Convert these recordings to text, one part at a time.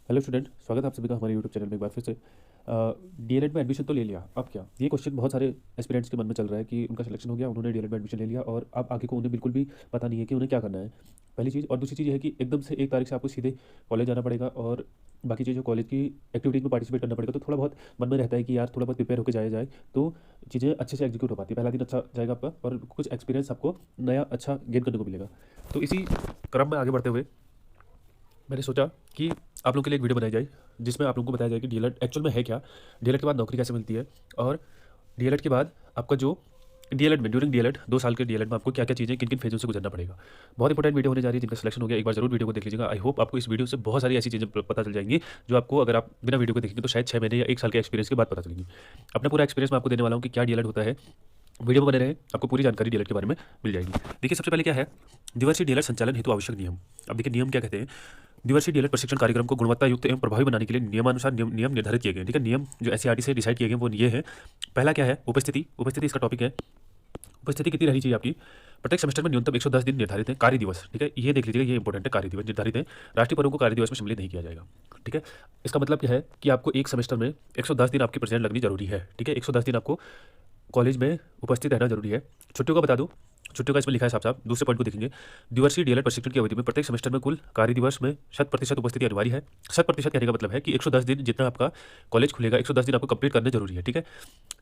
Hello student, स्वागत है आप सभी का हमारे यूट्यूब चैनल में एक बार फिर से। डीएलएड में एडमिशन तो ले लिया, अब क्या? ये क्वेश्चन बहुत सारे एस्पिरेंट्स के मन में चल रहा है कि उनका सिलेक्शन हो गया, उन्होंने डीएलएड में एडमिशन ले लिया और अब आगे को उन्हें बिल्कुल भी पता नहीं है कि उन्हें क्या करना है। पहली चीज़। और दूसरी चीज़ ये है कि एकदम से 1 तारीख से आपको सीधे कॉलेज जाना पड़ेगा और बाकी चीज़ें कॉलेज की एक्टिविटीज़ में पार्टिसिपेट करना पड़ेगा, तो थोड़ा बहुत मन में रहता है कि यार थोड़ा बहुत प्रिपेयर होकर जाया जाए तो चीज़ें अच्छे से एग्जीक्यूट हो पाती है। पहला दिन अच्छा जाएगा आपका और कुछ एक्सपीरियंस आपको नया अच्छा गेन करने को मिलेगा। तो इसी क्रम में आगे बढ़ते हुए मैंने सोचा कि आप लोगों के लिए एक वीडियो बनाई जाए जिसमें आप लोगों को बताया जाए कि डीएलएड एक्चुअल में है क्या, डीएलएड के बाद नौकरी कैसे मिलती है और डीएलएड के बाद आपका जो डीएलएड में ड्यूरिंग डीएलएड 2 साल के डीएलएड में आपको क्या क्या चीज़ें किन किन फेजों से गुजरना पड़ेगा। बहुत इंपॉर्टेंट वीडियो होने जा रही है, जिनका सिलेक्शन हो गया एक बार जरूर वीडियो को देख लीजिएगा। आई होप आपको इस वीडियो से बहुत सारी ऐसी चीज़ें पता चल जाएंगी जो आपको अगर आप बिना वीडियो को देखेंगे तो शायद 6 महीने या 1 साल के एक्सपीरियंस के बाद पता चलेंगी। अपना पूरा एक्सपीरियंस मैं आपको देने वाला हूँ कि क्या डीएलएड होता है। वीडियो में बने रहे, आपको पूरी जानकारी डीएलएड के बारे में मिल जाएगी। देखिए, सबसे पहले क्या है द्विवर्षीय डीएलएड संचालन हेतु आवश्यक नियम। अब देखिए नियम क्या कहते हैं। द्विवर्षीय डीएलएड प्रशिक्षण कार्यक्रम को गुणवत्ता युक्त एवं प्रभावी बनाने के लिए नियमानुसार नियम निर्धारित किए गए हैं। ठीक है, नियम जो एससीईआरटी से डिसाइड किए गए वो ये है। पहला क्या है, उपस्थिति। उपस्थिति इसका टॉपिक है। उपस्थिति कितनी रहनी चाहिए आपकी? प्रत्येक सेमेस्टर में न्यूनतम 110 दिन निर्धारित है। कार्य दिवस, ठीक है, ये देख लीजिएगा, ये इंपॉर्टेंट है। कार्य दिवस निर्धारित है। राष्ट्रीय पर्वों को कार्य दिवस में सम्मिलित नहीं किया जाएगा। ठीक है, इसका मतलब क्या है कि आपको एक सेमेस्टर में 110 दिन आपकी प्रेजेंट लगनी जरूरी है। ठीक है, 110 दिन आपको कॉलेज में उपस्थित रहना जरूरी है। छुट्टियों का बता दूं, छुट्टियों का इसमें लिखा है साफ साफ। दूसरे पॉइंट को देखेंगे, द्विवर्षीय डीएलएड प्रशिक्षण की अवधि में प्रत्येक सेमेस्टर में कुल कार्य दिवस में 100% उपस्थिति अनिवार्य है। 100% कहने का मतलब है कि 110 दिन जितना आपका कॉलेज खुलेगा 110 दिन आपको कंप्लीट करने जरूरी है। ठीक है,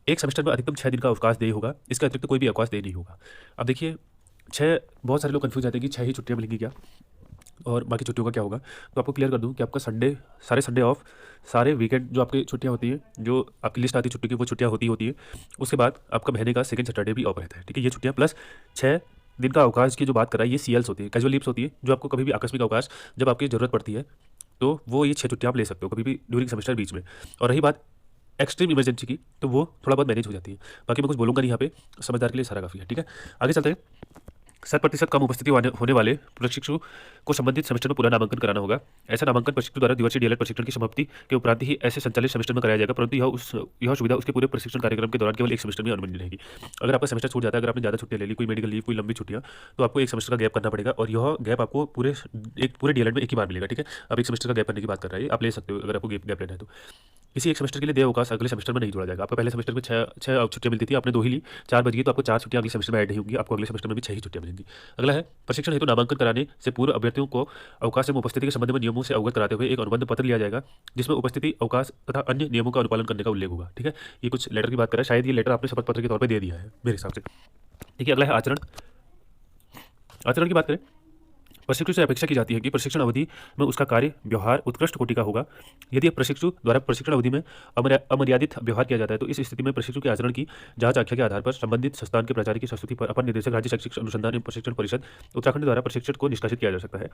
एक सेमेस्टर में अधिकतम 6 दिन का अवकाश दे होगा, इसके अतिरिक्त कोई भी अवकाश दे नहीं होगा। अब देखिए, 6, बहुत सारे लोग कंफ्यूज रहते हैं कि 6 ही छुट्टियां मिलेंगी क्या और बाकी छुट्टियों का क्या होगा। तो आपको क्लियर कर दूं कि आपका संडे, सारे संडे ऑफ, सारे वीकेंड जो आपकी छुट्टियां होती हैं, जो आपकी लिस्ट आती है छुट्टी की, वो छुट्टियां होती है। उसके बाद आपका महीने का सेकंड सैटरडे भी ऑफ रहता है। ठीक है, ये छुट्टियां प्लस 6 दिन का अवकाश की जो बात कर रहा है, ये सीएल्स होती है, कैजुअल लीव्स होती है, जो आपको कभी भी आकस्मिक अवकाश जब आपकी ज़रूरत पड़ती है तो वो ये 6 छुट्टियां आप ले सकते हो कभी भी ड्यूरिंग सेमेस्टर बीच में। और रही बात एक्सट्रीम इमरजेंसी की, तो वो थोड़ा बहुत मैनेज हो जाती है। बाकी मैं कुछ बोलूँगा नहीं यहाँ पे, समझदार के लिए सारा काफ़ी है। ठीक है, आगे चलते हैं। 100% कम उपस्थिति होने वाले प्रशिक्षु को संबंधित सेमेस्टर में पूरा नामांकन कराना होगा। ऐसा नामांकन प्रशिक्षु द्वारा द्विवर्षीय डीएलएड प्रशिक्षण की समाप्ति के उपरांत ही ऐसे संचालित सेमेस्टर में कराया जाएगा, परंतु यह सुविधा उसके पूरे प्रशिक्षण कार्यक्रम के दौरान केवल एक सेमेस्टर में अनुमति रहेगी। अगर आपका सेमेस्टर छूट जाता है, अगर आपने ज़्यादा छुट्टियां ले ली, कोई मेडिकल लीव, कोई लंबी छुट्टियां, तो आपको एक सेमेस्टर का गैप करना पड़ेगा और यह गैप आपको पूरे डीएलएड में एक ही बार मिलेगा। ठीक है, अब एक सेमेस्टर का गैप करने की बात कर रहा है, आप ले सकते हो अगर आपको गैप लेना है तो। किसी एक सेमेस्टर के लिए देय अवकाश अगले सेमेस्टर में नहीं जोड़ा जाएगा। आपको पहले सेमेस्टर में 6 छुट्टियां मिलती थी, आपने 2 ही ली, 4 बच गई, तो आपको 4 छुट्टियां अगले सेमेस्टर में ऐड नहीं होंगी, आपको अगले सेमेस्टर में भी 6 ही छुट्टियां मिलेंगी। अगला है, प्रशिक्षण हेतु नामांकन कराने से पूर्व अभ्यर्थियों को अवकाश एवं उपस्थिति के संबंध में नियमों से अवगत कराते हुए एक अनुबंध पत्र लिया जाएगा, जिसमें उपस्थिति, अवकाश तथा अन्य नियमों का अनुपालन करने का उल्लेख होगा। ठीक है, ये कुछ लेटर की बात कर रहा है, शायद ये लेटर आपने शपथ पत्र के तौर पर दे दिया है मेरे हिसाब से। ठीक है, अगला है आचरण। आचरण की बात करें, प्रशिक्षु से अपेक्षा की जाती है कि प्रशिक्षण अवधि में उसका कार्य व्यवहार उत्कृष्ट कोटि का होगा। यदि प्रशिक्षु द्वारा प्रशिक्षण अवधि में अमर्यादित व्यवहार किया जाता है तो इस स्थिति में प्रशिक्षु के आचरण की जांच आख्या के आधार पर संबंधित संस्थान के प्राचार्य की संस्तुति पर अपर निदेशक राज्य शैक्षिक अनुसंधान एवं प्रशिक्षण परिषद उत्तराखंड द्वारा प्रशिक्षण को निष्कासित किया जा सकता है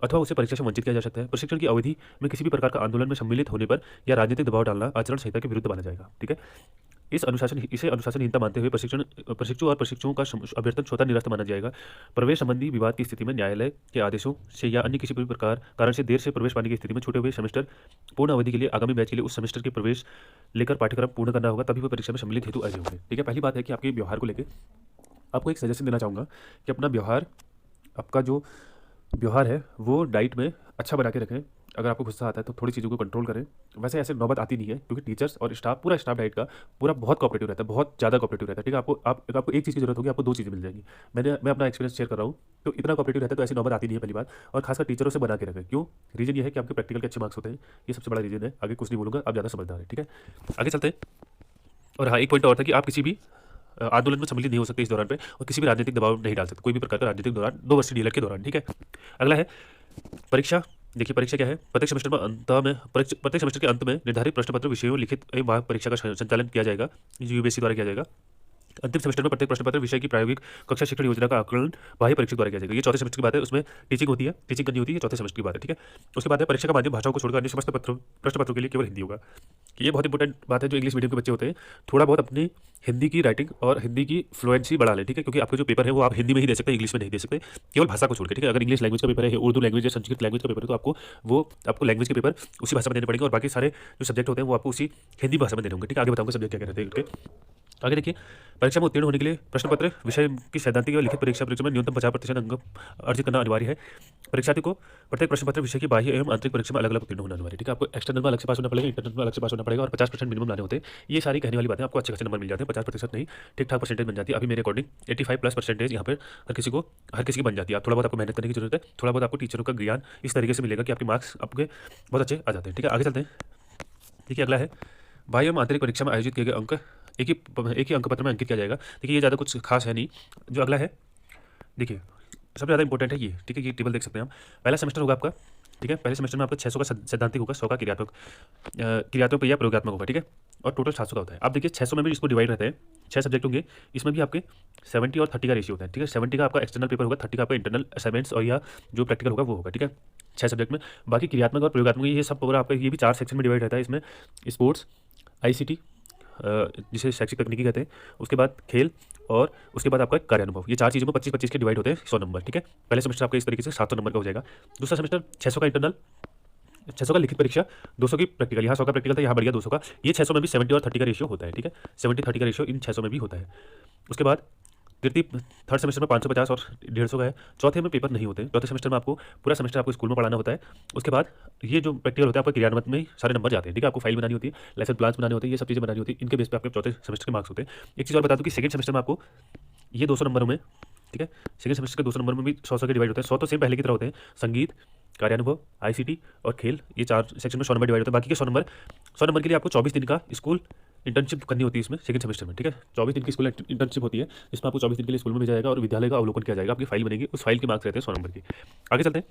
अथवा उसे परीक्षा से वंचित किया जा सकता है। प्रशिक्षण की अवधि में किसी भी प्रकार का आंदोलन में सम्मिलित होने पर या राजनीतिक दबाव डालना आचरण संहिता के विरुद्ध माना जाएगा। ठीक है, इसे अनुशासनहीनता मानते हुए प्रशिक्षु और प्रशिक्षुओं का अभ्यर्थन स्वतः निरस्त माना जाएगा। प्रवेश संबंधी विवाद की स्थिति में न्यायालय के आदेशों से या अन्य किसी भी प्रकार कारण से देर से प्रवेश पाने की स्थिति में छूटे हुए सेमेस्टर पूर्ण अवधि के लिए आगामी बैच के लिए उस सेमेस्टर के प्रवेश लेकर पाठ्यक्रम पूर्ण करना होगा, तभी वो परीक्षा में सम्मिलित हेतु अर्य होंगे। ठीक है, पहली बात है कि आपके व्यवहार को लेकर आपको एक सजेशन देना चाहूँगा कि अपना व्यवहार, आपका जो व्यवहार है वो डाइट में अच्छा बना के रखें। अगर आपको गुस्सा आता है तो थोड़ी चीज़ों को कंट्रोल करें। वैसे ऐसे नौबत आती नहीं है क्योंकि टीचर्स और स्टाफ, पूरा स्टाफ डाइट का पूरा बहुत कोऑपरेटिव रहता है, बहुत ज़्यादा कोऑपरेटिव रहता है। ठीक है, आपको एक चीज़ की जरूरत होगी, आपको 2 चीज़ें मिल जाएंगी। मैं अपना एक्सपीरियंस शेयर कर रहा हूँ, तो इतना कोऑपरेटिव रहता है तो ऐसी नौबत आती नहीं है पहली बात। और खासकर टीचरों से बना के रखें। क्यों? रीजन ये है कि आपके प्रैक्टिकल के अच्छे मार्क्स होते हैं, ये सबसे बड़ा रीजन है। आगे कुछ नहीं बोलूँगा, आप ज़्यादा समझदार है। ठीक है, आगे चलते हैं। और हाँ, एक पॉइंट और था कि आप किसी भी आंदोलन में सम्मिलित नहीं हो सकते इस दौरान पे, और किसी भी राजनीतिक दबाव नहीं डाल सकते कोई भी प्रकार का राजनीतिक दौरान 2 वर्षीय डीएलएड के दौरान। ठीक है, अगला है परीक्षा। देखिए, परीक्षा क्या है, प्रत्येक सेमेस्टर के अंत में निर्धारित प्रश्न पत्र विषयों लिखित एवं परीक्षा का संचालन किया जाएगा, यूपीएससी द्वारा किया जाएगा। अंतिम सेमेस्टर में प्रत्येक प्रश्न पत्र विषय की प्रायोगिक कक्षा शिक्षण योजना का आकलन बाह्य परीक्षक द्वारा किया जाएगा। ये चौथे सेमेस्टर की बात है, उसमें टीचिंग होती है, टीचिंग करनी होती है, चौथे सेमेस्टर की बात है। ठीक है, उसके बाद है परीक्षा का माध्यम भाषाओं को छोड़कर अन्य समस्त प्रश्न पत्रों के लिए केवल हिंदी होगा। ये बहुत इंपॉर्टेंट बात है, जो इंग्लिश मीडियम के बच्चे होते हैं थोड़ा बहुत अपनी हिंदी की राइटिंग और हिंदी की फ्लुएंसी बढ़ा लें। ठीक है, क्योंकि आपके जो पेपर है वो आप हिंदी में ही दे सकते हैं, इंग्लिश में नहीं दे सकते, केवल भाषा को छोड़ के। ठीक है, अगर इंग्लिश लैंग्वेज का पेपर है, उर्दू लैंग्वेज या संस्कृत लैंग्वेज का पेपर है, तो आपको लैंग्वेज के पेपर उसी भाषा में देने पड़ेंगे और बाकी सारे जो सब्जेक्ट होते हैं वो आपको उसी हिंदी भाषा में देने होंगे। ठीक है, आगे बताऊंगा सब्जेक्ट क्या कहते हैं उनके। आगे देखिए, परीक्षा में उत्तीर्ण होने के लिए प्रश्न पत्र विषय की सैद्धांतिक और लिखित परीक्षा में न्यूनतम 50% अंक अर्जित करना अनिवार्य है। परीक्षार्थी को प्रत्येक प्रश्न पत्र विषय की बाह्य एवं आंतरिक परीक्षा में अलग अलग उत्तीर्ण होना अनिवार्य है। ठीक है, आपको एक्सटर्नल में अलग से पास होना पड़ेगा, इंटरनल में अलग से पास होना पड़ेगा और 50% मिनिमम लाने होते हैं। ये सारी कहने वाली बातें, आपको अच्छे खासे नंबर मिल जाते हैं, 50% नहीं, ठीक ठाक परसेंटेज बन जाती है। अभी मेरे अकॉर्डिंग 85+ % यहाँ पर हर किसी की बन जाती है। थोड़ा बहुत आपको मेहनत करने की जरूरत है, थोड़ा बहुत आपको टीचरों का ज्ञान इस तरीके से मिलेगा कि आपके मार्क्स आपके बहुत अच्छे आ जाते हैं। ठीक है, आगे चलते हैं। देखिए, अगला है बाह्य एवं आंतरिक परीक्षा में आयोजित किए गए अंक एक ही अंक पत्र में अंकित किया जाएगा। देखिए, ये ज़्यादा कुछ खास है नहीं। जो अगला है, देखिए सबसे ज़्यादा इंपॉर्टेंट है ये। ठीक है, ये टेबल देख सकते हैं हम। पहला सेमेस्टर होगा आपका, ठीक है, पहले सेमेस्टर में आपका 600 का सैद्धांतिक होगा, 100 का क्रियात्मक या प्रयोगात्मक होगा। ठीक है, और टोटल 700 का होता है। अब देखिए 600 में भी इसको डिवाइड रहते हैं, 6 सब्जेक्ट होंगे, इसमें भी आपके 70 और 30 का रेशियो होता है। ठीक है, 70 का आपका एक्सटर्नल पेपर होगा, 30 का आपका इंटरनल असाइनमेंट्स और या जो प्रैक्टिकल होगा वो होगा। ठीक है, 6 सब्जेक्ट में। बाकी क्रियात्मक और प्रयोगात्मक ये सब पूरा आपका ये भी 4 सेक्शन में डिवाइड रहता है। इसमें स्पोर्ट्स, ICT जिसे शैक्षिक तकनीकी कहते हैं, उसके बाद खेल और उसके बाद आपका कार्यानुभव। ये 4 चीज़ों में 25-25 के डिवाइड होते हैं, 100 नंबर। ठीक है, पहले सेमेस्टर आपका इस तरीके से 700 नंबर का हो जाएगा। दूसरा सेमेस्टर 600 का इंटरनल, 600 का लिखित परीक्षा, 200 की प्रैक्टिकल। यहाँ 100 का प्रैक्टिकल था, यहाँ बढ़ गया 200 का। ये 600 में भी 70 और 30 का रेशियो होता है। ठीक है, 70-30 का रेशियो इन 600 में भी होता है। उसके बाद तृतीय थर्ड सेमेस्टर में 550 और 150 का है। चौथे में पेपर नहीं होते। चौथे सेमेस्टर में आपको पूरा सेमेस्टर आपको स्कूल में पढ़ाना होता है। उसके बाद ये जो प्रैक्टिकल होता है आपको क्रियान्वयन में सारे नंबर जाते हैं। ठीक है, आपको फाइल बनानी होती है, लेसन प्लान्स बनाने होते हैं, ये सब चीज़ें बनानी होती है। इनके बेस पे आपके चौथे सेमेस्टर के मार्क्स होते हैं। एक चीज़ और बता दूँ कि सेकंड सेमेस्टर में आपको ये 200 नंबरों में, ठीक है, सेकंड सेमेस्टर के 200 नंबर में भी 100 के डिवाइड होते हैं। 100 तो सेम पहले की तरह होते हैं। संगीत, कार्यानुभव, ICT और खेल, ये 4 सेक्शन में 100 नंबर डिवाइड होते हैं। बाकी के 100 नंबर के लिए आपको 24 दिन का स्कूल इंटर्नशिप करनी होती है इसमें सेकंड सेमेस्टर में। ठीक है, 24 दिन की स्कूल इंटर्नशिप होती है, जिसमें आपको 24 दिन के लिए स्कूल में भेजा जाएगा और विद्यालय का अवलोकन किया जाएगा। आपकी फाइल बनेगी, उस फाइल के मार्क्स रहते हैं 100 नंबर की। आगे चलते हैं।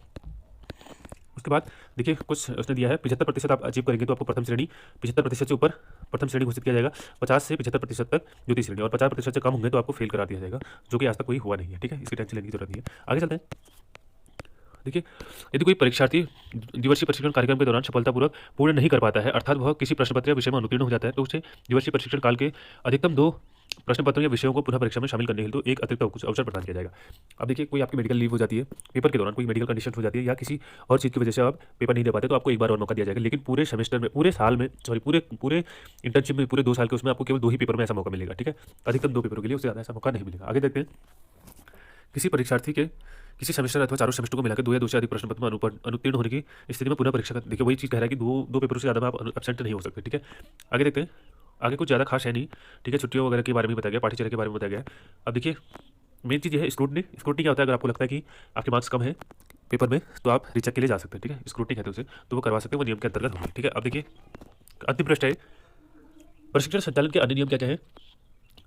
उसके बाद देखिए कुछ उसने दिया है, 75% आप अचीव करेंगे तो आपको प्रथम श्रेणी, 75% से ऊपर प्रथम श्रेणी घोषित किया जाएगा, 50 से 75% तक द्वितीय श्रेणी और 50% से कम होंगे तो आपको फेल करा दिया जाएगा, जो कि आज तक कोई हुआ नहीं है। ठीक है, इसकी टेंशन लेने की जरूरत नहीं है। आगे चलते हैं। देखिए, यदि कोई परीक्षार्थी द्विवर्षीय प्रशिक्षण कार्यक्रम के दौरान सफलतापूर्वक पूर्ण नहीं कर पाता है, अर्थात वह किसी प्रश्न पत्र या विषय में अनुत्तीर्ण हो जाता है, तो उसे द्विवर्षीय प्रशिक्षण काल के अधिकतम 2 प्रश्न पत्रों या विषयों को पुनः परीक्षा में शामिल करने हेतु एक अतिरिक्त अवसर प्रदान किया जाएगा। अब देखिए, कोई आपकी मेडिकल लीव हो जाती है, पेपर के दौरान कोई मेडिकल कंडीशन हो जाती है या किसी और चीज़ की वजह से आप पेपर नहीं दे पाते, तो आपको एक बार और मौका दिया जाएगा। लेकिन पूरे सेमेस्टर में, पूरे साल में, सॉरी पूरे इंटर्नशिप में, पूरे 2 साल के उसमें आपको केवल 2 ही पेपर में ऐसा मौका मिलेगा। ठीक है, अधिकतम 2 पेपरों के लिए, उससे ज़्यादा ऐसा मौका नहीं मिलेगा। आगे देखते हैं। किसी परीक्षार्थी के किसी सेमेस्टर अथवा चारों सेमेस्टर को मिलाकर 2 या 2 से अधिक प्रश्न पत्र में अनुत्तीर्ण होने की स्थिति में पुनः परीक्षा का, देखिए वही चीज़ कह रहा है कि दो पेपरों से ज़्यादा में आप एब्सेंट नहीं हो सकते। ठीक है, आगे देखते हैं। आगे कुछ ज़्यादा खास है नहीं। ठीक है, छुट्टियों वगैरह के बारे में बताया गया, पाठ्यचर्या के बारे में बताया गया। अब देखिए, मेन चीज़ ये है स्क्रूटनी। स्क्रूटनी क्या होता है? अगर आपको लगता है कि आपके मार्क्स कम है पेपर में, तो आप रीचेक के लिए जा सकते हैं। ठीक है, स्क्रूटनी कहते हैं उसे, तो वो करवा सकते हैं, वो नियम के अंतर्गत होगी। ठीक है, अब देखिए अंतिम प्रश्न है, प्रशिक्षण संचालन के अन्य नियम क्या क्या है?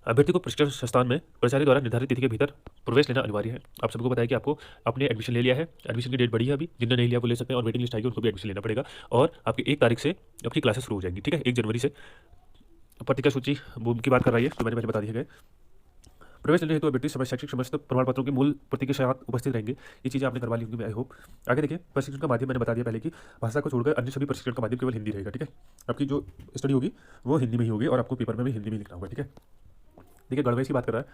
अभ्यर्थी को प्रशिक्षण संस्थान में प्राचार्य द्वारा निर्धारित तिथि के भीतर प्रवेश लेना अनिवार्य है। आप सबको बताया कि आपको आपने एडमिशन ले लिया है, एडमिशन की डेट बढ़ी है अभी, जिनने नहीं लिया वो ले सकते हैं और वेटिंग लिस्ट आएगी उनको भी एडमिशन लेना पड़ेगा। और आपकी 1 तारीख से आपकी क्लासेस शुरू हो जाएंगी। ठीक है, 1 जनवरी से। पत्रिका सूची की बात कर रही है, तो मैंने पहले बता दिया गया। प्रवेश लेने हेतु अभ्यर्थी शैक्षिक समस्त प्रमाण पत्रों की मूल प्रति के साथ उपस्थित रहेंगे। ये चीज़ें आपने करवा ली होंगी, आई होप। आगे देखिए, प्रशिक्षण का माध्यम मैंने बता दिया पहले कि भाषा को छोड़कर अन्य सभी प्रशिक्षण का माध्यम केवल हिंदी रहेगा। ठीक है, आपकी जो स्टडी होगी वो हिंदी में ही होगी और आपको पेपर में भी हिंदी में लिखना होगा। ठीक है, देखिए गणवेश की बात कर रहा है,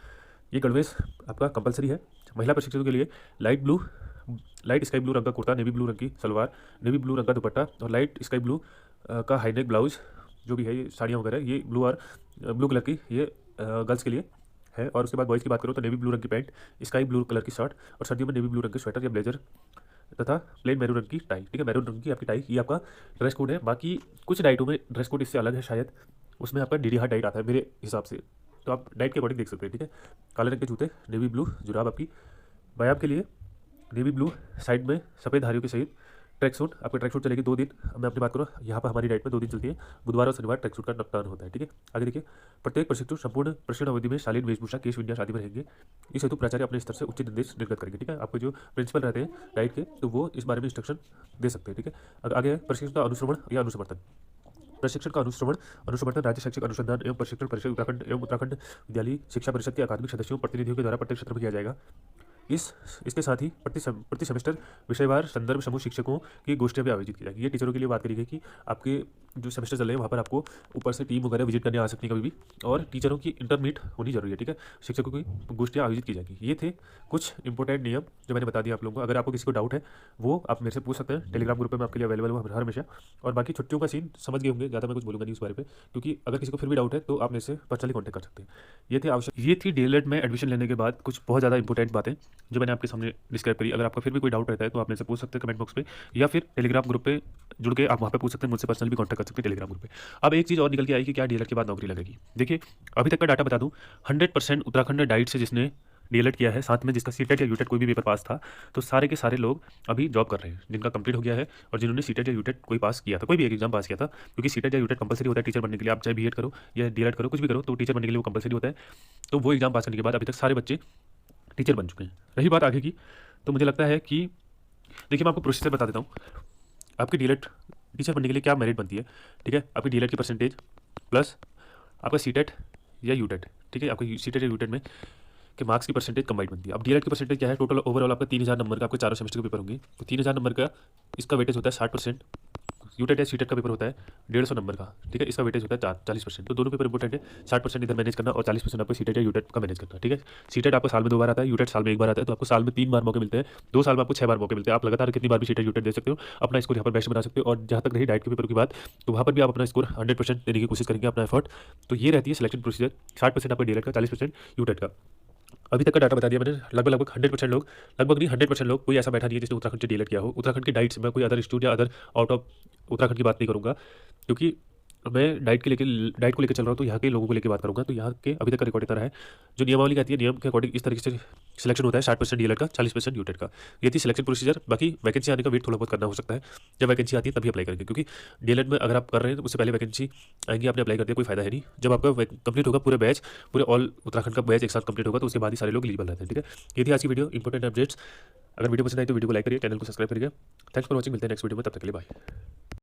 ये गणवेश आपका कंपलसरी है। महिला प्रशिक्षकों के लिए लाइट स्काई ब्लू रंग का कुर्ता, नेवी ब्लू रंग की सलवार, नेवी ब्लू रंग का दुपट्टा और लाइट स्काई ब्लू का हाईनेक ब्लाउज जो भी है, ये साड़ियाँ वगैरह, ये ब्लू कलर की, ये गर्ल्स के लिए है। और उसके बाद बॉयज़ की बात करो तो नेवी ब्लू रंग की पैंट, स्काई ब्लू कलर की शर्ट और सर्दियों में नेवी ब्लू रंग के स्वेटर या ब्लेजर तथा प्लेन मैरून रंग की टाई। ठीक है, मैरून रंग की आपकी टाई, ये आपका ड्रेस कोड है। बाकी कुछ डाइटों में ड्रेस कोड इससे अलग है शायद, उसमें आपका डीडी हार्ट डाइट आता है मेरे हिसाब से, तो आप डाइट के अकॉर्डिंग देख सकते हैं। ठीक है, काले रंग के जूते, नेवी ब्लू जुराब आपकी, व्यायाम के लिए नेवी ब्लू साइड में सफ़ेद धारियों के सहित ट्रैक सूट, आपकी ट्रैक सूट चलेगी 2 दिन। मैं अपनी बात करूँ, यहाँ पर हमारी डाइट में 2 दिन चलती है, बुधवार और शनिवार ट्रैक सूट का टर्न होता है। ठीक है, आगे देखिए, प्रत्येक प्रशिक्षु संपूर्ण प्रशिक्षण अवधि में शालीन वेशभूषा, केश विन्यास आदि में रहेंगे। इस हेतु प्राचार्य अपने स्तर से उचित निर्देश निर्गत करेंगे। ठीक है, आपको जो प्रिंसिपल रहते हैं डाइट के, तो वो इस बारे में इंस्ट्रक्शन दे सकते हैं। ठीक है, आगे है प्रशिक्षण का अनुश्रवण या अनुसमर्थन। प्रशिक्षण का अनुश्रवण राज्य शैक्षिक अनुसंधान एवं प्रशिक्षण परिषद उत्तराखंड एवं उत्तराखंड विद्यालय शिक्षा परिषद के अकादमिक सदस्यों प्रतिनिधियों के द्वारा प्रत्येक क्षेत्र में किया जाएगा। इसके साथ ही प्रति सेमेस्टर विषयवार संदर्भ समूह शिक्षकों की गोष्ठियाँ भी आयोजित की जाएगी। ये टीचरों के लिए बात करी गई कि आपके जो सेमेस्टर चल रहे हैं वहाँ पर आपको ऊपर से टीम वगैरह विजिट करने आ सकती है कभी भी, और टीचरों की इंटरमीट होनी जरूरी है, ठीक है। शिक्षकों की गोष्ठियाँ आयोजित की जाएगी। ये थे कुछ इंपॉर्टेंट नियम जो मैंने बता दिया आप लोगों को। अगर आपको किसी को डाउट है वो आप मेरे से पूछ सकते हैं, टेलीग्राम ग्रुप में मैं आपके लिए अवेलेबल हूँ हर हमेशा। और बाकी छुट्टियों का सीन समझ गए होंगे, ज़्यादा मैं कुछ बोलूँगा नहीं उस बारे में, क्योंकि अगर किसी को फिर भी डाउट है तो आप मेरे से पर्सनली कॉन्टैक्ट कर सकते हैं। ये थी डीएलएड में एडमिशन लेने के बाद कुछ बहुत ज़्यादा इंपॉर्टेंट बातें जो मैंने आपके सामने डिस्क्राइब करी। अगर आपका फिर भी कोई डाउट रहता है तो आप मेरे से पूछ सकते हैं कमेंट बॉक्स पे, या फिर टेलीग्राम ग्रुप पे जुड़ के आप वहाँ पे पूछ सकते हैं, मुझसे पर्सनली भी कॉन्टैक्ट कर सकते हैं टेलीग्राम ग्रुप पे। अब एक चीज़ और निकल के आई कि क्या डीएलएड के बाद नौकरी लगेगी। देखिए अभी तक का डाटा बता दूँ, 100% उत्तराखंड डाइट से जिसने डीएलएड किया है, साथ में जिसका सीटेट या यूटेट कोई भी पेपर पास था, तो सारे के सारे लोग अभी जॉब कर रहे हैं जिनका कंप्लीट हो गया है, और जिन्होंने सीटेट या यूटेट कोई पास किया था, कोई भी एक एग्जाम पास किया था, क्योंकि सीटेट या यूटेट कंपलसरी होता है टीचर बनने के लिए। आप चाहे बीएड करो या डीएलएड करो, कुछ भी करो, तो टीचर बनने के लिए वो कंपलसरी होता है। तो वो एग्जाम पास करने के बाद अभी तक सारे बच्चे टीचर बन चुके हैं। रही बात आगे की, तो मुझे लगता है कि देखिए मैं आपको प्रोसीजर बता देता हूँ। आपकी डीएलएड टीचर बनने के लिए क्या मेरिट बनती है, ठीक है। आपकी डीएलएड की परसेंटेज प्लस आपका सीटेट या यूटेट, ठीक है। आपका सीटेट या यूटेट में के मार्क्स की परसेंटेज कंबाइंड बनती है। अब डीएलएड की परसेंटेज क्या है, टोटल ओवरऑल आपका 3000 नंबर का आपके चारों सेमेस्टर के पेपर होंगे, तो 3000 नंबर का इसका वेटेज होता है 60%। यूटेट या सीटेट का पेपर होता है 150 नंबर का, ठीक है। इसका वेटेज होता है 40%। तो दोनों पेपर इंपॉर्टेंट है। 60% इधर मैनेज करना और 40% आपको सीटेट या यूटेट का मैनेज करना, ठीक है। सीटेट आपको साल में 2 बार आता है, यूटेट साल में 1 बार आता है, तो आपको साल में 3 बार मौके मिलते हैं। 2 साल में आपको 6 बार मौके मिलते हैं। आप लगातार कितनी बार भी सीटेट यूटेट दे सकते हो, अपना स्कोर यहाँ पर बेस्ट बना सकते हो। और जहाँ तक रही डाइट के पेपर की बात, तो वहाँ पर भी आप अपना स्कोर 100% देने की कोशिश करेंगे, अपना एफर्ट। तो ये रहती है सिलेक्शन प्रोसीजर। 60% आपका डीएलएड का, 40% यूटेट का। अभी तक का डाटा बता दिया मैंने। लगभग 100% लोग, लगभग नहीं 100% लोग, कोई ऐसा बैठा नहीं है जिसने उत्तराखंड से डीएलएड किया हो। उत्तराखंड की डाइट से मैं कोई अदर इंस्टीट्यूट या अदर आउट ऑफ उत्तराखंड की बात नहीं करूँगा, क्योंकि मैं डाइट को लेकर चल रहा हूँ, तो यहाँ के लोगों को लेकर बात करूँगा। तो यहाँ के अभी तक का रिकॉर्ड इतना है, जो नियमावली कहती है, नियम के अकॉर्डिंग इस तरीके से सिलेक्शन होता है। 60% डीएलएड का, 40% यूटेट का। ये थी सिलेक्शन प्रोसीजर। बाकी वैकेंसी आने का वेट थोड़ा बहुत करना हो सकता है, जब वैकेंसी आती है तभी अप्लाई करेंगे, क्योंकि डीएलएड में अगर आप कर रहे हैं तो उससे पहले वैकेंसी आएंगी, आपने अप्लाई कर दिया, कोई फायदा है नहीं। जब आपका कंप्लीट होगा पूरे बैच, पूरे ऑल उत्तराखंड का बैच एक साथ कंप्लीट होगा, तो उसके बाद ही सारे लोग एलिजिबल रहते हैं, ठीक है। ये थी आज की वीडियो, इंपॉर्टेंट अपडेट्स। अगर वीडियो पसंद आई तो वीडियो को लाइक करिए, चैनल को सब्सक्राइब करिए। Thanks for watching. मिलते हैं नेक्स्ट वीडियो में, तब तक के लिए बाय।